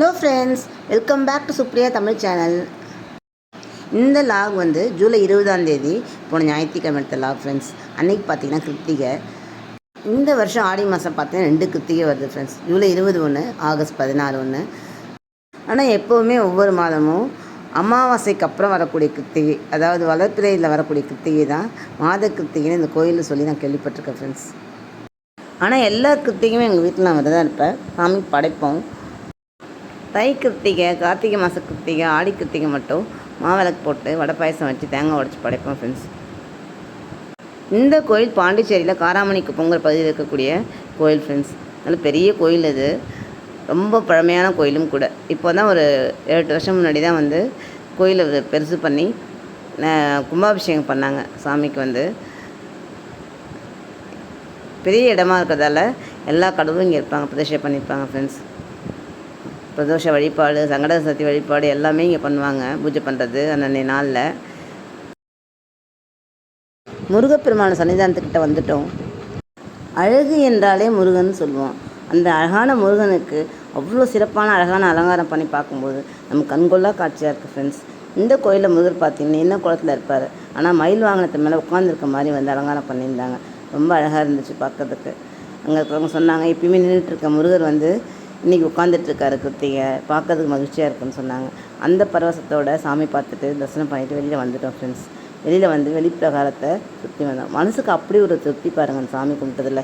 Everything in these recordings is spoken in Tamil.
Hello friends, welcome back to Supriya Tamil channel. இந்த லாக் வந்து ஜூலை 20 போன ஞாயிற்றுக்கிழமை எடுத்த லாக் ஃப்ரெண்ட்ஸ். அன்றைக்கி பார்த்தீங்கன்னா கிருத்திகை. இந்த வருஷம் ஆடி மாதம் பார்த்தீங்கன்னா 2 கிருத்திகை வருது ஃப்ரெண்ட்ஸ். ஜூலை 20 ஒன்று, ஆகஸ்ட் 16 ஒன்று. ஆனால் எப்போவுமே ஒவ்வொரு மாதமும் அமாவாசைக்கு அப்புறம் வரக்கூடிய கிருத்திகை, அதாவது வளர்ப்பிறையில் வரக்கூடிய கிருத்திகை தான் மாத கிருத்திகைன்னு இந்த கோயிலில் சொல்லி நான் கேள்விப்பட்டிருக்கேன் ஃப்ரெண்ட்ஸ். ஆனால் எல்லா கிருத்திகையுமே எங்கள் வீட்டில் நான் தான் இருப்பேன், சாமிக்கு படைப்போம். தை கிருத்திகை, கார்த்திகை மாத கிருத்திகை, ஆடி கிருத்திகை மட்டும் மாவிளக்கு போட்டு வடை பாயசம் வச்சு தேங்காய் உடச்சி படைப்போம் ஃப்ரெண்ட்ஸ். இந்த கோயில் பாண்டிச்சேரியில் காராமணி குப்பங்கிற பகுதியில் இருக்கக்கூடிய கோயில் ஃப்ரெண்ட்ஸ். நல்ல பெரிய கோயில் இது, ரொம்ப பழமையான கோயிலும் கூட. இப்போ தான் ஒரு 7-8 வருஷம் முன்னாடி தான் வந்து கோயிலை பெருசு பண்ணி கும்பாபிஷேகம் பண்ணாங்க சாமிக்கு. வந்து பெரிய இடமா இருக்கிறதால எல்லா கடவுளும் இங்கே இருப்பாங்க, பிரதிஷ்டை பண்ணியிருப்பாங்க ஃப்ரெண்ட்ஸ். பிரதோஷ வழிபாடு, சங்கட சதுர்த்தி வழிபாடு எல்லாமே இங்கே பண்ணுவாங்க, பூஜை பண்ணுறது அன்னன்னைய நாளில். முருகப்பெருமான சன்னிதானத்துக்கிட்ட வந்துட்டோம். அழகு என்றாலே முருகன் சொல்லுவோம். அந்த அழகான முருகனுக்கு அவ்வளோ சிறப்பான அழகான அலங்காரம் பண்ணி பார்க்கும்போது நம்ம கண்கொள்ளா காட்சியாக இருக்குது ஃப்ரெண்ட்ஸ். இந்த கோயிலில் முருகர் பார்த்திங்கன்னா என்ன குளத்தில் இருப்பார், ஆனால் மயில் வாகனத்து மேலே உட்காந்துருக்க மாதிரி வந்து அலங்காரம் பண்ணியிருந்தாங்க. ரொம்ப அழகாக இருந்துச்சு பார்க்கறதுக்கு. அங்கே இருக்கிறவங்க சொன்னாங்க, எப்பயுமே நின்றுட்டுருக்க முருகர் வந்து இன்றைக்கி உட்காந்துட்ருக்காரு கிருத்திகை, பார்க்கறதுக்கு மகிழ்ச்சியாக இருக்குன்னு சொன்னாங்க. அந்த பரவசத்தோடு சாமி பார்த்துட்டு தரிசனம் பண்ணிவிட்டு வெளியில் வந்துட்டோம் ஃப்ரெண்ட்ஸ். வெளியில் வந்து வெளிப்பிரகாரத்தை சுற்றி வந்தோம். மனசுக்கு அப்படி ஒரு திருப்தி பாருங்கள் அந்த சாமி கும்பிட்டதில்.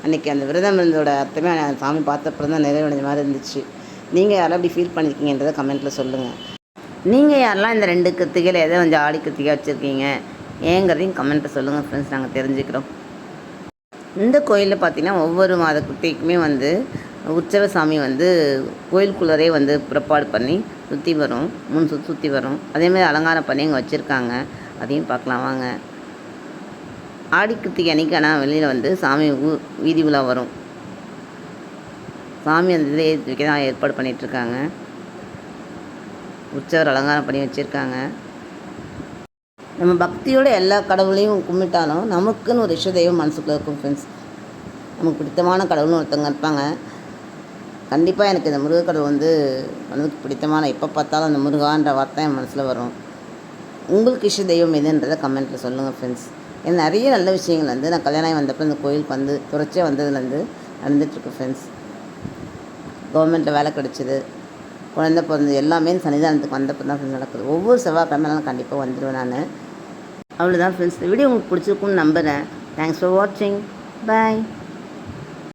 அன்றைக்கி அந்த விரதம் இருந்தோட அர்த்தமே அந்த சாமி பார்த்தப்பறம் தான் நிறைவடைஞ்ச மாதிரி இருந்துச்சு. நீங்கள் யாரெல்லாம் அப்படி ஃபீல் பண்ணியிருக்கீங்கன்றதை கமெண்ட்டில் சொல்லுங்கள். நீங்கள் யாரெல்லாம் இந்த 2 கிருத்திகையில் எதை கொஞ்சம் ஆடி கிருத்திகை வச்சுருக்கீங்க ஏங்கிறதையும் கமெண்ட்டில் சொல்லுங்கள் ஃப்ரெண்ட்ஸ், நாங்கள் தெரிஞ்சுக்கிறோம். இந்த கோயிலில் பார்த்திங்கன்னா ஒவ்வொரு மாத கிருத்திகைக்குமே வந்து உற்சவ சாமி வந்து கோயிலுக்குள்ளரே வந்து புறப்பாடு பண்ணி சுற்றி வரும், 3 சுற்றி வரும். அதேமாதிரி அலங்காரம் பண்ணி அங்கே வச்சுருக்காங்க, அதையும் பார்க்கலாம் வாங்க. ஆடி கிருத்திகை அன்றைக்கி ஆனால் வெளியில் வந்து சாமி வீதி உலா வரும். சாமி அந்த இதில் ஏற்றி வைக்க தான் ஏற்பாடு பண்ணிகிட்ருக்காங்க. உற்சவர் அலங்காரம் பண்ணி வச்சுருக்காங்க. நம்ம பக்தியோட எல்லா கடவுளையும் கும்பிட்டாலும் நமக்குன்னு ஒரு இஷ்ட தெய்வம் மனசுக்குள்ளே இருக்கும் ஃப்ரெண்ட்ஸ். நமக்கு பிடித்தமான கடவுள்னு ஒருத்தவங்க இருப்பாங்க. கண்டிப்பாக எனக்கு இந்த முருகர் கடவுள் வந்து மனதுக்கு பிடித்தமான, எப்போ பார்த்தாலும் அந்த முருகான்ற வார்த்தை என் மனசில் வரும். உங்களுக்கு இஷ்ட தெய்வம் எதுன்றதை கமெண்ட்டில் சொல்லுங்கள் ஃப்ரெண்ட்ஸ். ஏன்னா நிறைய நல்ல விஷயங்கள் வந்து நான் கல்யாணம் வந்தப்போ இந்த கோயிலுக்கு வந்து தொடர்ச்சியாக வந்ததுலேருந்து நடந்துகிட்ருக்கு ஃப்ரெண்ட்ஸ். கவர்மெண்ட்டில் வேலை கிடச்சிது, குழந்தை பிறந்தது, எல்லாமே சன்னிதானத்துக்கு வந்தப்போ தான் ஃப்ரெண்ட்ஸ் நடக்குது. ஒவ்வொரு செவ்வாய்க்கிழமைனாலும் கண்டிப்பாக வந்துடுவேன் நான். அவ்வளோதான் ஃப்ரெண்ட்ஸ். இந்த வீடியோ உங்களுக்கு பிடிச்சிருக்குன்னு நம்புகிறேன். தேங்க்ஸ் ஃபார் வாட்சிங். பாய்.